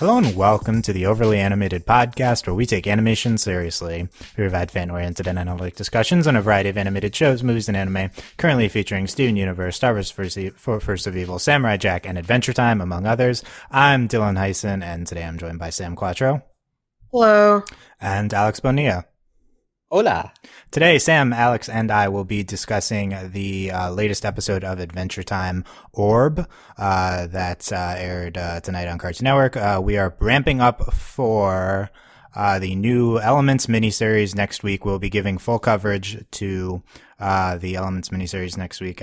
Hello and welcome to the Overly Animated Podcast, where we take animation seriously. We provide fan-oriented and analytic discussions on a variety of animated shows, movies, and anime, currently featuring Steven Universe, Star Wars First of Evil, Samurai Jack, and Adventure Time, among others. I'm Dylan Hysen, and today I'm joined by Sam Quattro. Hello. And Alex Bonilla. Hola. Today, Sam, Alex, and I will be discussing the latest episode of Adventure Time, Orb, that aired tonight on Cartoon Network. We are ramping up for the new Elements miniseries next week. We'll be giving full coverage to the Elements miniseries next week.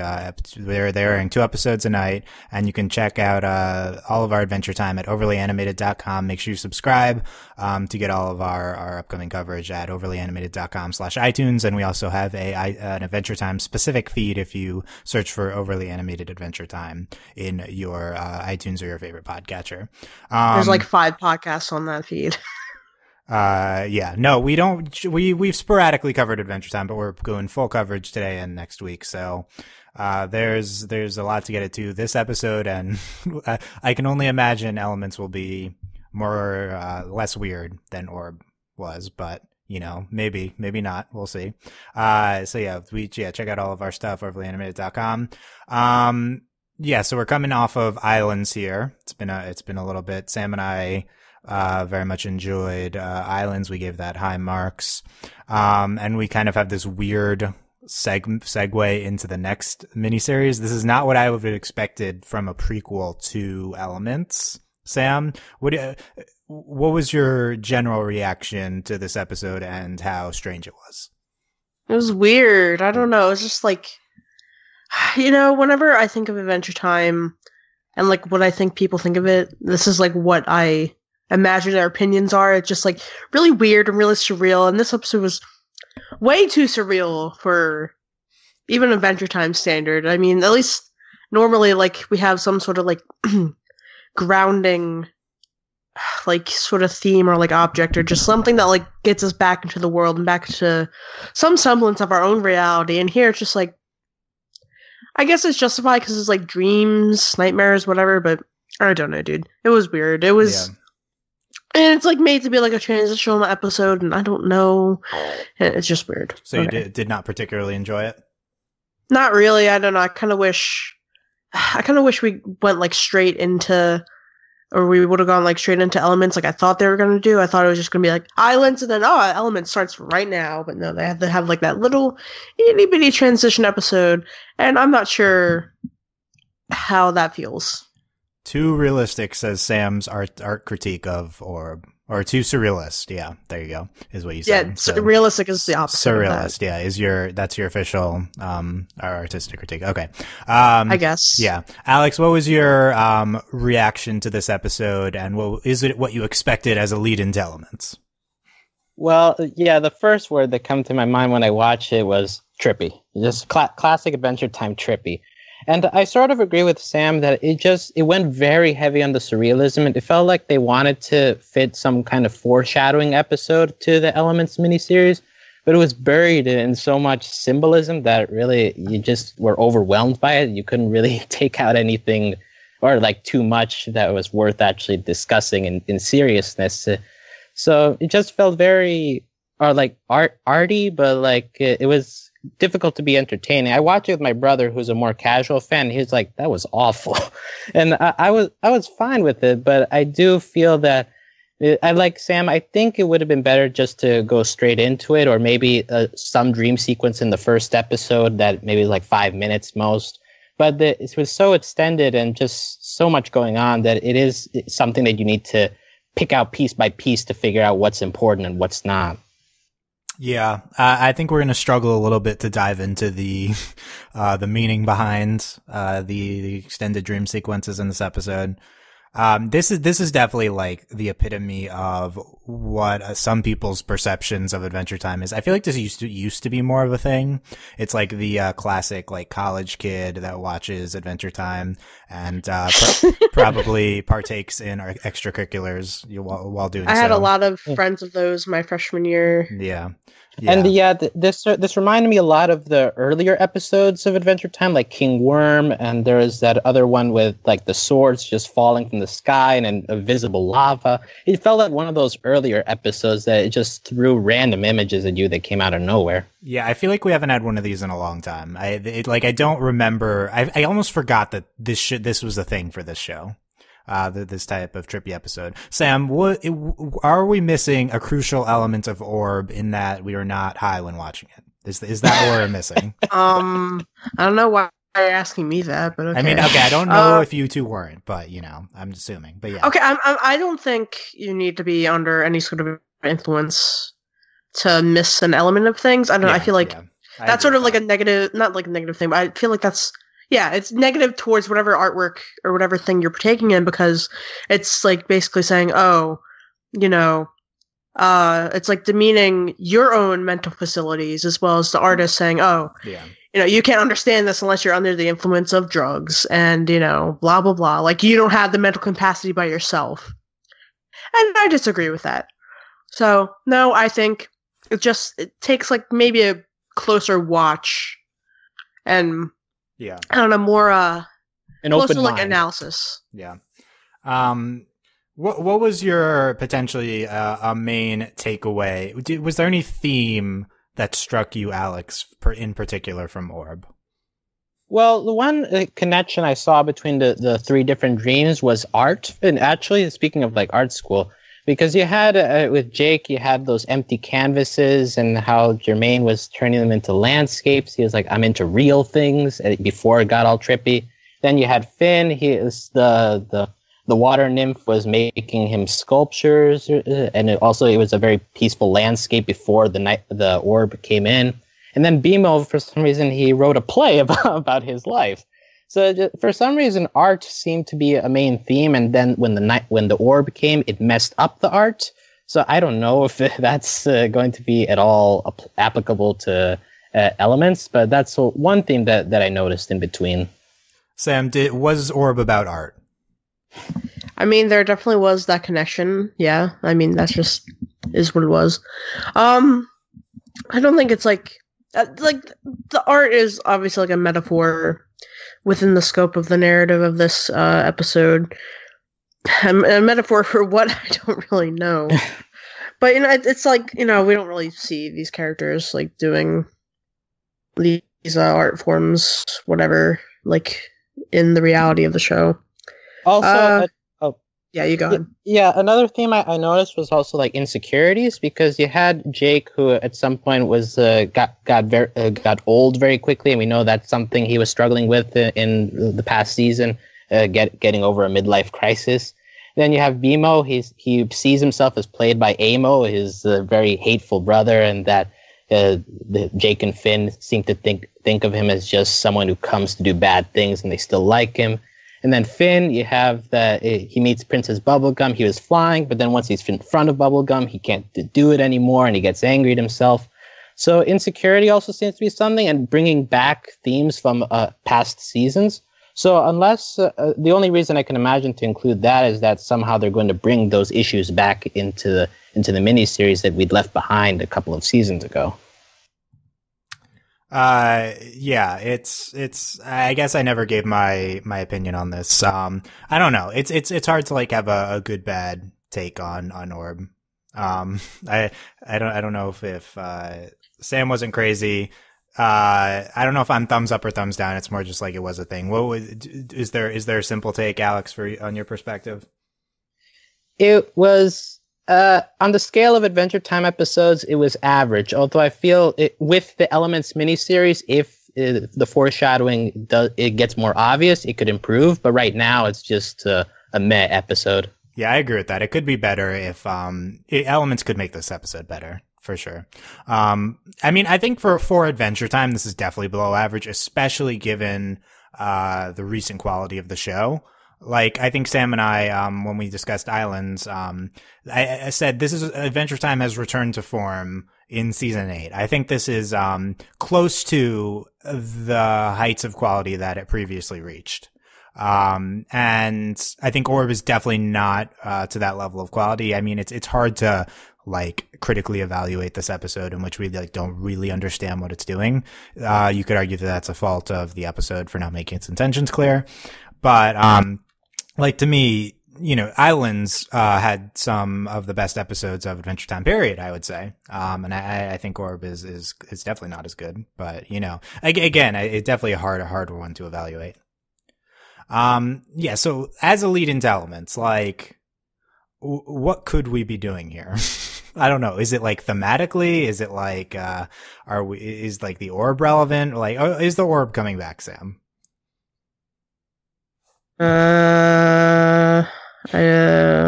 They're airing 2 episodes a night, and you can check out all of our Adventure Time at overlyanimated.com. Make sure you subscribe to get all of our upcoming coverage at overlyanimated.com/iTunes, and we also have an Adventure Time specific feed if you search for Overly Animated Adventure Time in your iTunes or your favorite podcatcher. There's like 5 podcasts on that feed. Yeah, no, we don't, we've sporadically covered Adventure Time, but we're going full coverage today and next week. So, there's a lot to get into this episode, and I can only imagine Elements will be less weird than Orb was, but you know, maybe not. We'll see. So yeah, check out all of our stuff, overlyanimated.com. Yeah, so we're coming off of Islands here. It's been a little bit. Sam and I very much enjoyed Islands. We gave that high marks. And we kind of have this weird segue into the next miniseries. This is not what I would have expected from a prequel to Elements. Sam, what was your general reaction to this episode and how strange it was? It was weird. I don't know. It's just like, you know, whenever I think of Adventure Time and like what I think people think of it, this is like what I imagine their opinions are. It's just like really weird and really surreal, and this episode was way too surreal for even Adventure Time standard. I mean, at least normally like we have some sort of like grounding like sort of theme or like object or just something that like gets us back into the world and back to some semblance of our own reality, and here it's just like, I guess it's justified because it's like dreams, nightmares, whatever, but I don't know, dude. It was weird. It was And it's like made to be like a transitional episode, and I don't know. It's just weird. So you did not particularly enjoy it? Not really. I don't know. I kind of wish we went like straight into, or we would have gone like straight into Elements like I thought they were going to do. I thought it was just going to be like Islands, and then Elements starts right now. But no, they have to have like that little itty bitty transition episode, and I'm not sure how that feels. Too realistic, says Sam's art critique of Orb, or too surrealist. Yeah, there you go, is what you said. Yeah, so realistic is the opposite. Surrealist, yeah, that's your official artistic critique. Okay, I guess. Yeah, Alex, what was your reaction to this episode, and what you expected as a lead into Elements? Well, yeah, the first word that come to my mind when I watched it was trippy. Just classic Adventure Time trippy. And I sort of agree with Sam that it went very heavy on the surrealism. And it felt like they wanted to fit some kind of foreshadowing episode to the Elements miniseries, but it was buried in so much symbolism that really you just were overwhelmed by it. You couldn't really take out anything or like too much that was worth actually discussing in seriousness. So it just felt very arty, but like it was difficult to be entertaining. I watched it with my brother, who's a more casual fan. He's like, "That was awful," and I was fine with it. But I do feel that I like Sam. I think it would have been better just to go straight into it, or maybe some dream sequence in the first episode that maybe like 5 minutes most. But it was so extended and just so much going on that it's something that you need to pick out piece by piece to figure out what's important and what's not. Yeah, I think we're going to struggle a little bit to dive into the meaning behind the extended dream sequences in this episode. This is definitely like the epitome of what some people's perceptions of Adventure Time is. I feel like this used to be more of a thing. It's like the classic like college kid that watches Adventure Time and probably partakes in our extracurriculars while doing so. I had a lot of friends of those my freshman year. Yeah. And this reminded me a lot of the earlier episodes of Adventure Time, like King Worm, and there was that other one with like the swords just falling from the sky and invisible lava. It felt like one of those earlier episodes that it just threw random images at you that came out of nowhere. Yeah, I feel like we haven't had one of these in a long time. I don't remember. I almost forgot that this was a thing for this show. This type of trippy episode. Sam, are we missing a crucial element of Orb in that we are not high when watching it? Is that what we're missing? I don't know why you're asking me that, but okay. I mean, okay, I don't know if you two weren't, but I'm assuming. But yeah. Okay, I don't think you need to be under any sort of influence to miss an element of things. I feel like that's sort of like a negative, not like a negative thing, but I feel like that's. Yeah, it's negative towards whatever artwork or whatever thing you're partaking in because it's like basically saying, it's like demeaning your own mental facilities as well as the artist saying, you can't understand this unless you're under the influence of drugs and, blah, blah, blah. Like you don't have the mental capacity by yourself. And I disagree with that. So, no, I think it takes like maybe a closer watch and... Yeah, I don't know, more an closer open like mind. analysis. Yeah. What was your potentially a main takeaway? Was there any theme that struck you, Alex, in particular from Orb? Well, the one connection I saw between the three different dreams was art. And actually, speaking of like art school, because you had, with Jake, you had those empty canvases and how Jermaine was turning them into landscapes. He was like, I'm into real things before it got all trippy. Then you had Finn. He is the water nymph was making him sculptures. And it was a very peaceful landscape before the orb came in. And then Bimo, for some reason, he wrote a play about his life. So for some reason, art seemed to be a main theme, and then when the orb came, it messed up the art. So I don't know if that's going to be at all applicable to elements, but that's one theme that I noticed in between. Sam, was Orb about art? I mean, there definitely was that connection. Yeah, I mean that's just is what it was. I don't think it's like the art is obviously like a metaphor within the scope of the narrative of this episode. A metaphor for what I don't really know. But it's like, we don't really see these characters like doing these art forms, whatever, like in the reality of the show. Also, yeah, you go ahead. Yeah, another theme I noticed was also like insecurities, because you had Jake, who at some point was got old very quickly, and we know that's something he was struggling with in the past season, getting over a midlife crisis. Then you have Bimo. He sees himself as played by Amo, his very hateful brother, and that Jake and Finn seem to think of him as just someone who comes to do bad things, and they still like him. And then Finn, you have that he meets Princess Bubblegum. He was flying, but then once he's in front of Bubblegum, he can't do it anymore, and he gets angry at himself. So insecurity also seems to be something, and bringing back themes from past seasons. So unless the only reason I can imagine to include that is that somehow they're going to bring those issues back into the miniseries that we'd left behind a couple of seasons ago. Yeah, it's, I guguess I never gave my opinion on this. I don't know. It's hard to like have a good, bad take on Orb. I don't know if Sam wasn't crazy. I don't know if I'm thumbs up or thumbs down. It's more just like it was a thing. Is there a simple take, Alex, on your perspective? It was, on the scale of Adventure Time episodes, it was average. Although I feel with the Elements miniseries, if the foreshadowing it gets more obvious, it could improve. But right now, it's just a meh episode. Yeah, I agree with that. It could be better if Elements could make this episode better, for sure. I mean, I think for Adventure Time, this is definitely below average, especially given the recent quality of the show. like I think Sam and I, when we discussed Islands, I said this is Adventure Time has returned to form in season 8. I think this is close to the heights of quality that it previously reached. And I think Orb is definitely not to that level of quality. I mean, it's hard to like critically evaluate this episode in which we like don't really understand what it's doing. You could argue that that's a fault of the episode for not making its intentions clear. But like to me, you know, Islands had some of the best episodes of Adventure Time period, I would say. And I think Orb is definitely not as good, but you know, again, it's definitely a harder one to evaluate. Yeah, so as a lead into Elements, like, what could we be doing here? I don't know. Is it like thematically? Is it like, is like the Orb relevant? Like, is the Orb coming back, Sam? No. I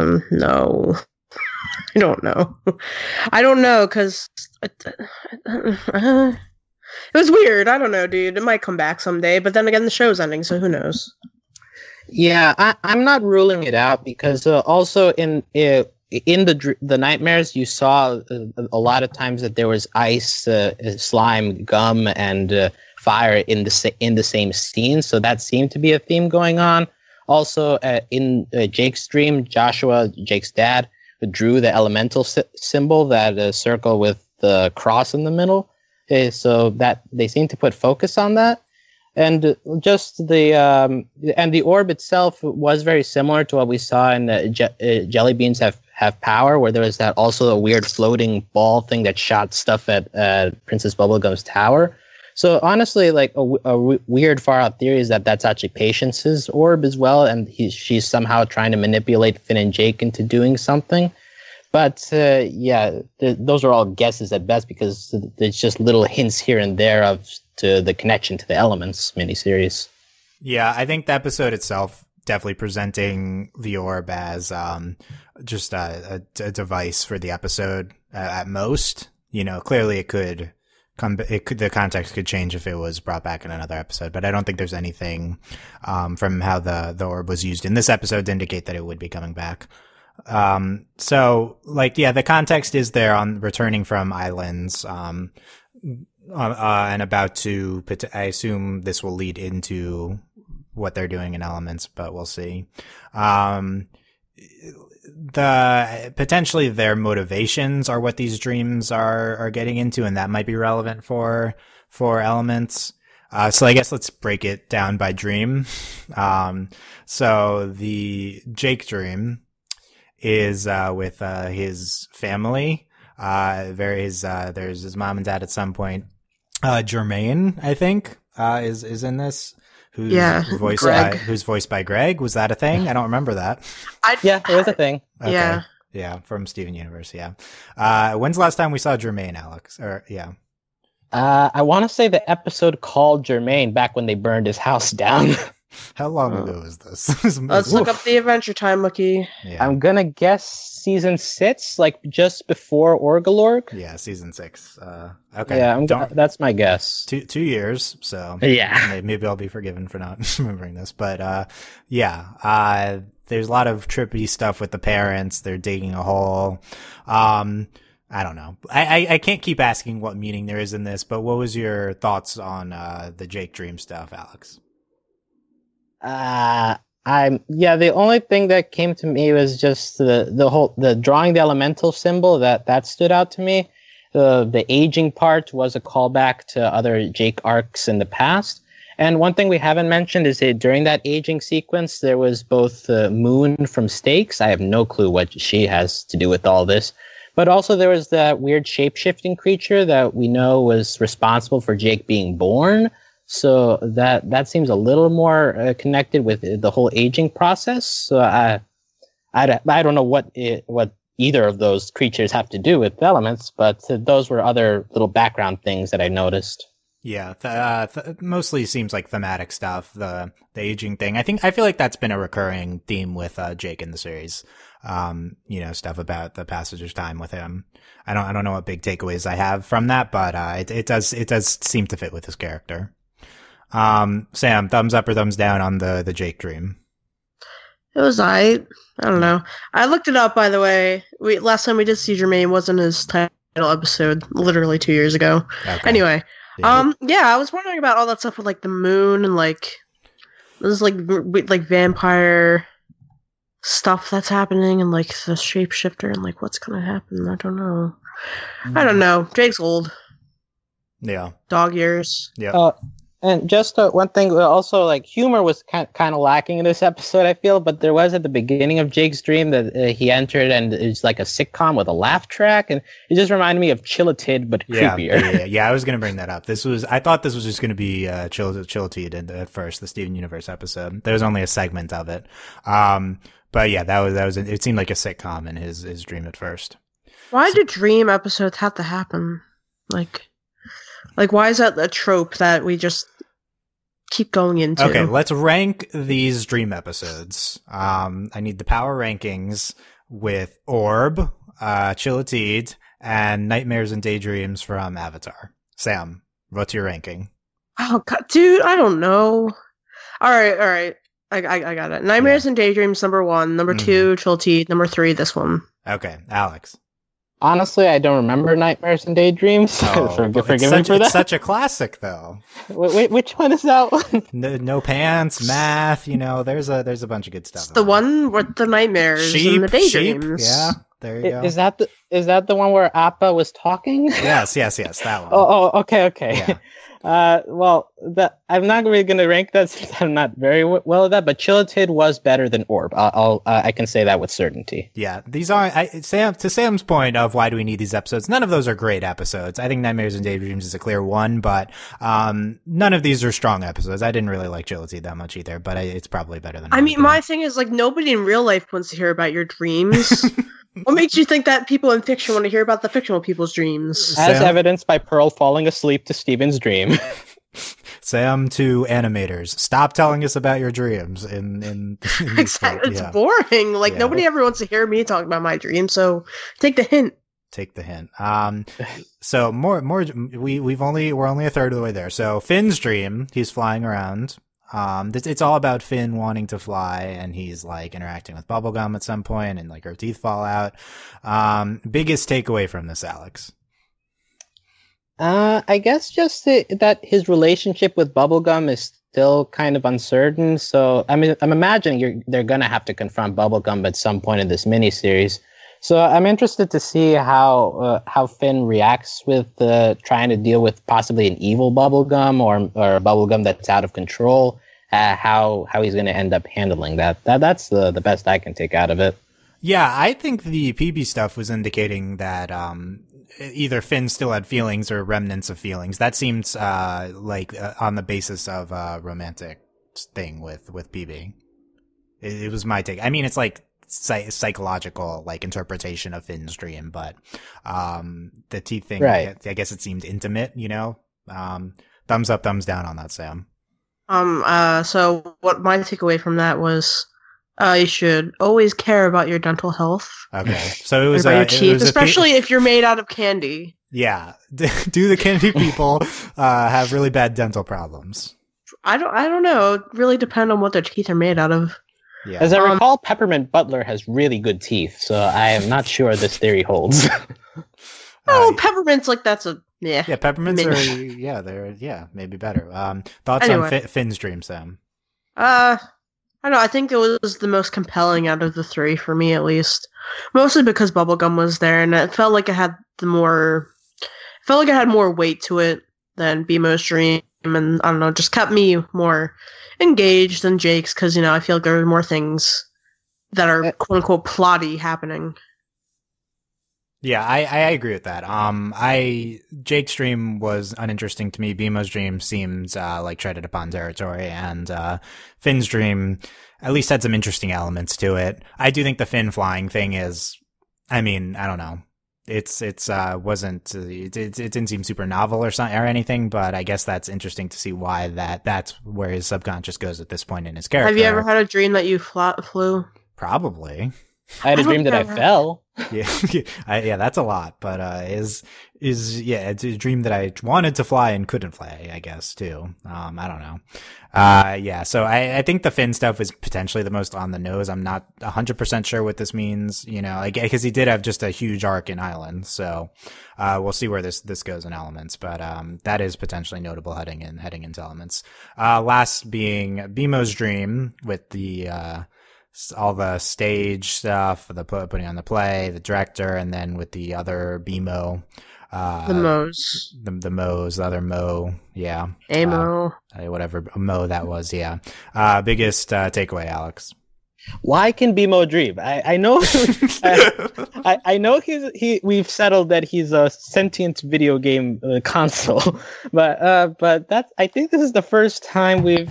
don't know. I don't know, because it was weird. I don't know, dude. It might come back someday, but then again, the show's ending, so who knows? Yeah, I'm not ruling it out because also in the nightmares you saw a lot of times that there was ice, slime, gum, and fire in the same scene. So that seemed to be a theme going on. Also, in Jake's dream, Joshua, Jake's dad, drew the elemental symbol, that circle with the cross in the middle. So that they seem to put focus on that. And just the orb itself was very similar to what we saw in Jelly Beans Have Power, where there was that also a weird floating ball thing that shot stuff at Princess Bubblegum's tower. So honestly, like a weird far out theory is that that's actually Patience's orb as well, and she's somehow trying to manipulate Finn and Jake into doing something. But those are all guesses at best because there's just little hints here and there of to the connection to the Elements miniseries. Yeah, I think the episode itself definitely presenting the orb as just a device for the episode at most. You know, clearly it could the context could change if it was brought back in another episode, but I don't think there's anything from how the orb was used in this episode to indicate that it would be coming back. So like, yeah, the context is there on returning from Islands, and about to, I assume this will lead into what they're doing in Elements, but we'll see. Potentially their motivations are what these dreams are getting into, and that might be relevant for Elements. So I guess let's break it down by dream. So the Jake dream is with his family. There's his mom and dad at some point. Jermaine, I think, is in this. Who's voiced by Greg. Was that a thing? I don't remember that. Yeah, it was a thing. Okay. Yeah, from Steven Universe. Yeah. When's the last time we saw Jermaine, Alex? Or yeah. I want to say the episode called Jermaine back when they burned his house down. How long ago was this? Let's look up the Adventure Time wiki. Yeah. I'm gonna guess season 6, like just before Orgalorg. Yeah, season 6. Okay. Yeah, that's my guess. 2 years. So yeah, maybe I'll be forgiven for not remembering this. But there's a lot of trippy stuff with the parents. They're digging a hole. I don't know. I can't keep asking what meaning there is in this. But what was your thoughts on the Jake Dream stuff, Alex? The only thing that came to me was just the drawing the elemental symbol that stood out to me. The aging part was a callback to other Jake arcs in the past. And one thing we haven't mentioned is that during that aging sequence, there was both Moon from Stakes. I have no clue what she has to do with all this. But also there was that weird shape-shifting creature that we know was responsible for Jake being born. So that seems a little more connected with the whole aging process. So I don't know what either of those creatures have to do with Elements, but those were other little background things that I noticed. Yeah, mostly seems like thematic stuff. The aging thing. I feel like that's been a recurring theme with Jake in the series. Stuff about the passage of time with him. I don't know what big takeaways I have from that, but it does seem to fit with his character. Sam, thumbs up or thumbs down on the Jake dream? It was I don't know. I looked it up, by the way. Last time we did see Jermaine wasn't his title episode, literally 2 years ago. Okay. Anyway, Yeah. yeah, I was wondering about all that stuff with like the moon and like there's like vampire stuff that's happening and like the shapeshifter and like what's gonna happen. I don't know. I don't know. Jake's old. Yeah. Dog years. Yeah. And just one thing, also, like, humor was kind of lacking in this episode, I feel, but there was at the beginning of Jake's dream that he entered, and it's like a sitcom with a laugh track, and it just reminded me of Chillatid, but creepier. Yeah, I was going to bring that up. I thought this was just going to be Chillatid at first, the Steven Universe episode. There was only a segment of it. But yeah, that was it seemed like a sitcom in his dream at first. Why do dream episodes have to happen? Like, why is that a trope that we just keep going into? Okay, let's rank these dream episodes. I need the power rankings with Orb, Chillatid, and Nightmares and Daydreams from Avatar. Sam, what's your ranking? Oh god, dude, I don't know. All right. I got it. Nightmares and Daydreams, number 1. Number 2, Chillatid. Number 3, this one. Okay, Alex. Honestly, I don't remember Nightmares and Daydreams. Forgive me for that. It's such a classic, though. Wait, which one is that one? No pants, math. There's a bunch of good stuff. It's the one with the nightmares and the daydreams. Yeah, there you go. Is that the one where Appa was talking? Yes, that one. Oh, okay. Yeah. I'm not really going to rank that since I'm not very well at that, but Chillatid was better than Orb. I can say that with certainty. Yeah, these aren't, to Sam's point of why do we need these episodes, none of those are great episodes. I think Nightmares and Daydreams is a clear one, but none of these are strong episodes. I didn't really like Chillatid that much either, but it's probably better than I mean, my thing is, like, nobody in real life wants to hear about your dreams. What makes you think that people in fiction want to hear about the fictional people's dreams? As evidenced by Pearl falling asleep to Steven's dream. Sam to animators, stop telling us about your dreams. In Exactly, it's boring. Like nobody ever wants to hear me talk about my dreams. So take the hint. So we're only a third of the way there. So Finn's dream, he's flying around. It's all about Finn wanting to fly, and he's like interacting with Bubblegum at some point, and like her teeth fall out. Biggest takeaway from this, Alex? I guess just that his relationship with Bubblegum is still kind of uncertain. So I mean, I'm imagining they're gonna have to confront Bubblegum at some point in this miniseries. So I'm interested to see how Finn reacts with trying to deal with possibly an evil Bubblegum or a Bubblegum that's out of control. How he's going to end up handling that. That's the best I can take out of it. Yeah, I think the PB stuff was indicating that either Finn still had feelings or remnants of feelings. That seems on the basis of a romantic thing with PB. It was my take. I mean, it's like psychological like interpretation of Finn's dream, but the teeth thing, right. I guess it seemed intimate, thumbs up, thumbs down on that, Sam. So what my takeaway from that was you should always care about your dental health. Okay, so it was about your teeth, especially if you're made out of candy. Yeah. Do the candy people have really bad dental problems? I don't know. It really depends on what their teeth are made out of. Yeah. As I recall, Peppermint Butler has really good teeth, so I am not sure this theory holds. Peppermint's like that's a yeah. Yeah, peppermints they're maybe better. Thoughts on Finn's dream, Sam? I don't know. I think it was the most compelling out of the three for me, at least. Mostly because Bubblegum was there, and it felt like it had more weight to it than BMO's dream, and I don't know, just kept me more engaged than Jake's because I feel like there are more things that are quote unquote plotty happening. Yeah, I agree with that. Jake's dream was uninteresting to me. BMO's dream seems like treaded upon territory, and Finn's dream at least had some interesting elements to it. I do think the Finn flying thing is, I mean, I don't know. It didn't seem super novel or anything, but I guess that's interesting to see why that's where his subconscious goes at this point in his character. Have you ever had a dream that you flew? Probably. I had a dream that I fell. Yeah, yeah, that's a lot. But it's a dream that I wanted to fly and couldn't fly, I guess too. I don't know. Yeah. So I think the Finn stuff is potentially the most on the nose. I'm not 100% sure what this means. Because he did have just a huge arc in Island. So we'll see where this goes in Elements. But that is potentially notable heading into Elements. Last being BMO's dream with the all the stage stuff, the putting on the play, the director, and then with the other BMO, the Mo's, the other Mo, yeah, Amo, whatever Mo that was, yeah. Biggest takeaway, Alex. Why can BMO dream? I know I know we've settled that he's a sentient video game console, but that's, I think this is the first time we've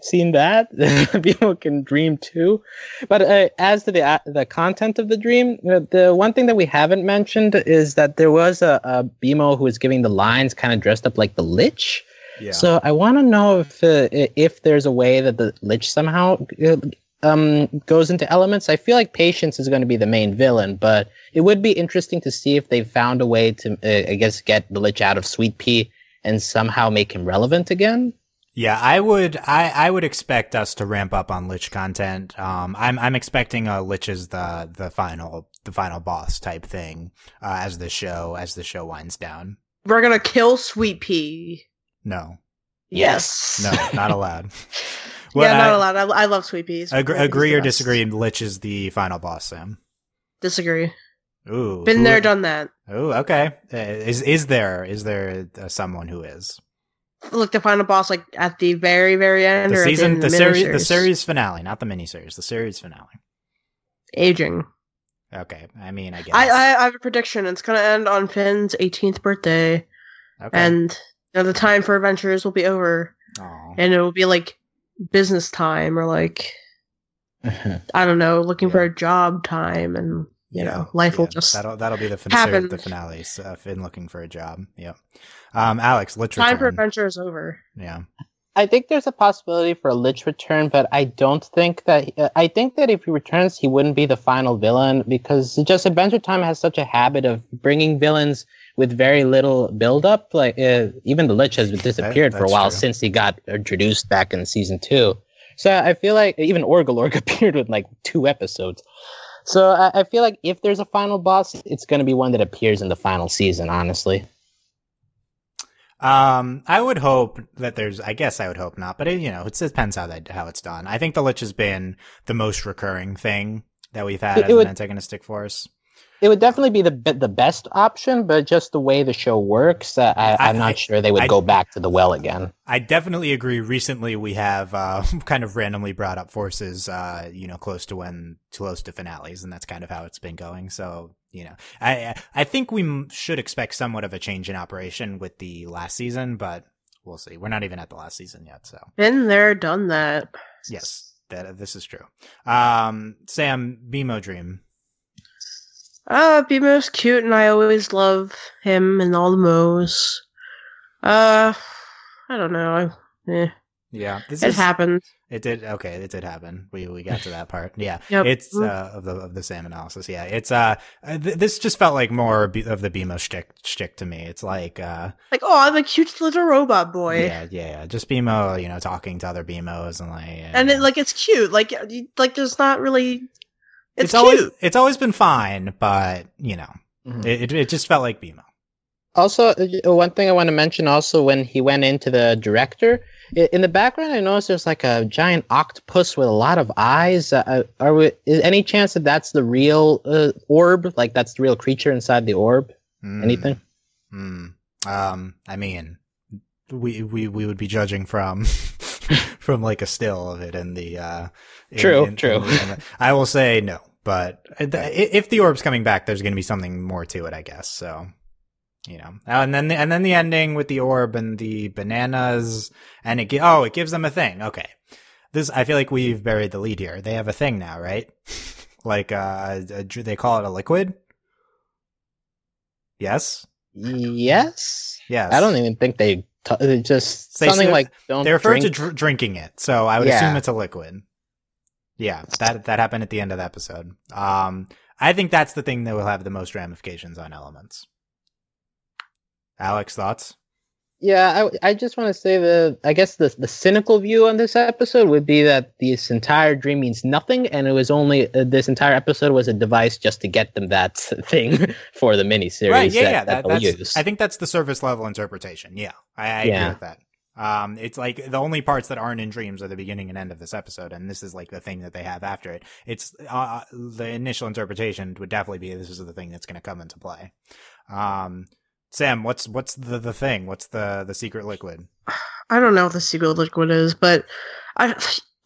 seen that BMO can dream too. But as to the content of the dream, the one thing that we haven't mentioned is that there was a BMO who was giving the lines kind of dressed up like the Lich. Yeah. So I want to know if there's a way that the Lich somehow goes into Elements. I feel like Patience is going to be the main villain, but it would be interesting to see if they found a way to, I guess, get the Lich out of Sweet Pea and somehow make him relevant again. Yeah, I would expect us to ramp up on Lich content. I'm expecting Lich is the final boss type thing as the show winds down. We're gonna kill Sweet Pea. No. Yes. No, not allowed. Not allowed. I love Sweet Peas. Agree or disagree? Lich is the final boss, Sam. Disagree. Ooh, been there, done that. Ooh, okay. Is there someone who is? Look, the final boss, like at the very, very end, the or season, at the the series finale, not the miniseries. The series finale. Aging. Okay, I mean, I guess I have a prediction. It's gonna end on Finn's 18th birthday, and the time for adventures will be over, and it will be like business time, or like I don't know, looking for a job time, and you know, life will just that'll be the finale. Finn looking for a job. Yep. Alex, Lich time return. for adventure is over. Yeah. I think there's a possibility for a Lich return, but I don't think that. I think that if he returns, he wouldn't be the final villain, because just Adventure Time has such a habit of bringing villains with very little build-up. Like even the Lich has disappeared for a while since he got introduced back in season 2. So I feel like even Orgalorg appeared with like 2 episodes. So I feel like if there's a final boss, it's going to be one that appears in the final season, honestly. I would hope that I guess I would hope not, but it depends how it's done. I think the Lich has been the most recurring thing that we've had as an antagonistic force. It would definitely be the best option, but just the way the show works, I'm not sure they would go back to the well again. I definitely agree. Recently, we have kind of randomly brought up forces, close to finales, and that's kind of how it's been going. So, I think we should expect somewhat of a change in operation with the last season, but we'll see. We're not even at the last season yet, so been there, done that. Yes, this is true. Sam, BMO Dream. BMO's cute, and I always love him and all the Mo's. I don't know. Yeah, it happened. It did. Okay, it did happen. We got to that part. Yeah, yep. It's of the Sam analysis. Yeah, it's this just felt like more of the BMO shtick to me. It's like oh, I'm a cute little robot boy. Yeah. Just BMO, talking to other BMOs and and it's cute. Like there's not really. It's always been fine, but it just felt like BMO. Also, one thing I want to mention also, when he went into the director, in the background, I noticed there's like a giant octopus with a lot of eyes. Is any chance that that's the real orb? Like that's the real creature inside the orb? Anything? I mean, we would be judging from like a still of it in the True. I will say no, but if the orb's coming back, there's going to be something more to it, I guess. So. And then the ending with the orb and the bananas, and it gives them a thing. Okay, I feel like we've buried the lead here. They have a thing now, right? Like they call it a liquid. Yes. I don't even think they just something like don't. They refer to drinking it, so I would assume it's a liquid. Yeah, that happened at the end of the episode. I think that's the thing that will have the most ramifications on Elements. Alex, thoughts? Yeah, I just want to say I guess the cynical view on this episode would be that this entire dream means nothing, and it was only this entire episode was a device just to get them that thing for the miniseries. Right? Yeah, that they'll use. I think that's the surface level interpretation. Yeah, I agree with that. It's like the only parts that aren't in dreams are the beginning and end of this episode, and this is like the thing that they have after it. It's the initial interpretation would definitely be this is the thing that's going to come into play. Sam, what's the thing? What's the secret liquid? I don't know what the secret liquid is, but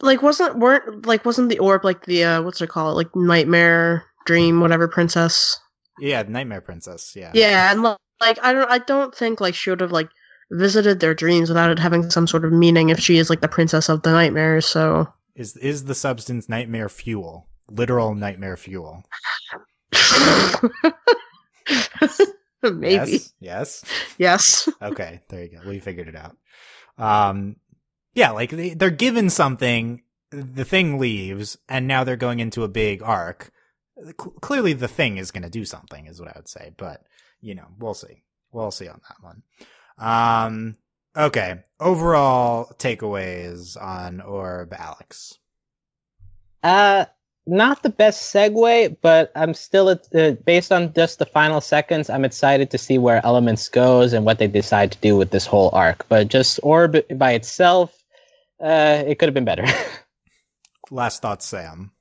wasn't the orb like the what's it called? Like nightmare, dream, whatever princess? Yeah, nightmare princess. Yeah. Yeah, and like I don't think like she would have like visited their dreams without it having some sort of meaning if she is like the princess of the nightmares. So is the substance nightmare fuel? Literal nightmare fuel. Maybe. Yes. Okay, there you go. We figured it out. Yeah, like they're given something, the thing leaves, and now they're going into a big arc. Clearly the thing is going to do something, is what I would say, but, we'll see. We'll see on that one. Okay, overall takeaways on Orb, Alex. Not the best segue, but I'm still based on just the final seconds. I'm excited to see where Elements goes and what they decide to do with this whole arc. But just Orb by itself, it could have been better. Last thoughts, Sam.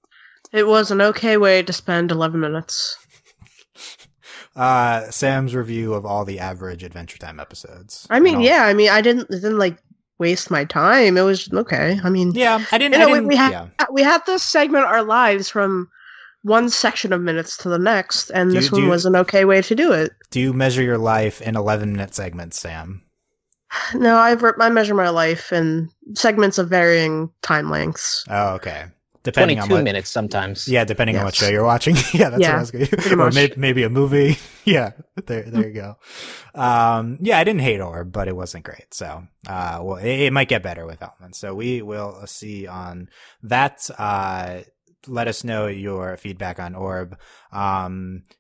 It was an okay way to spend 11 minutes. Sam's review of all the average Adventure Time episodes. I didn't like waste my time. It was okay. I mean, yeah, I didn't. We had to segment our lives from one section of minutes to the next, and this one was an okay way to do it. Do you measure your life in 11-minute segments, Sam? No, I measure my life in segments of varying time lengths. Oh, okay. Depending 22 on minutes sometimes. Yeah, depending on what show you're watching. Yeah, that's what I was going to Or maybe a movie. Yeah, there you go. Yeah, I didn't hate Orb, but it wasn't great. So, well, it might get better with Elements. So we will see on that. Let us know your feedback on Orb.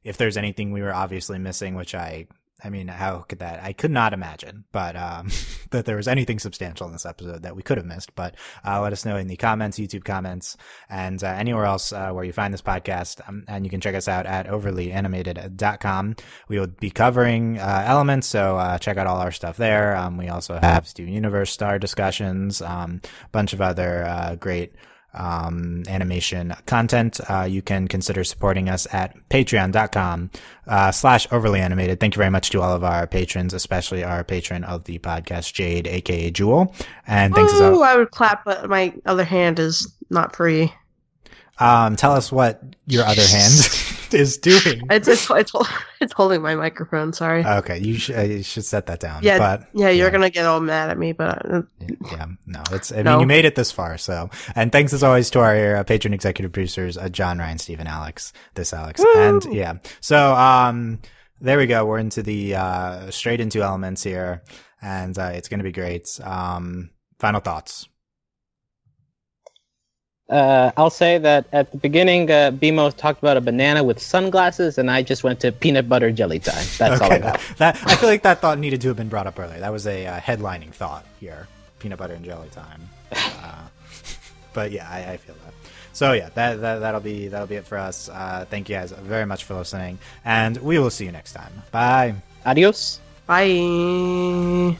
If there's anything we were obviously missing, which I mean, how could that? I could not imagine, but that there was anything substantial in this episode that we could have missed. But let us know in the comments, YouTube comments, and anywhere else where you find this podcast. And you can check us out at overlyanimated.com. We will be covering Elements, so check out all our stuff there. We also have Steven Universe Star discussions, bunch of other great animation content. You can consider supporting us at patreon.com/overlyanimated. Thank you very much to all of our patrons, especially our patron of the podcast, Jade, aka Jewel. And thanks I would clap, but my other hand is not free. Tell us what your other hand is doing. It's holding my microphone. Sorry. Okay, you should set that down. Yeah, but you're gonna get all mad at me, but mean, you made it this far. So, and thanks as always to our patron executive producers, John, Ryan, Stephen, Alex, Woo! And yeah. So, there we go. We're into the straight into Elements here, and it's gonna be great. Final thoughts. I'll say that at the beginning, BMO talked about a banana with sunglasses, and I just went to peanut butter jelly time. That's all I got. I feel like that thought needed to have been brought up earlier. That was a headlining thought here, peanut butter and jelly time. But yeah, I feel that. So yeah, that'll be it for us. Thank you guys very much for listening, and we will see you next time. Bye. Adios. Bye.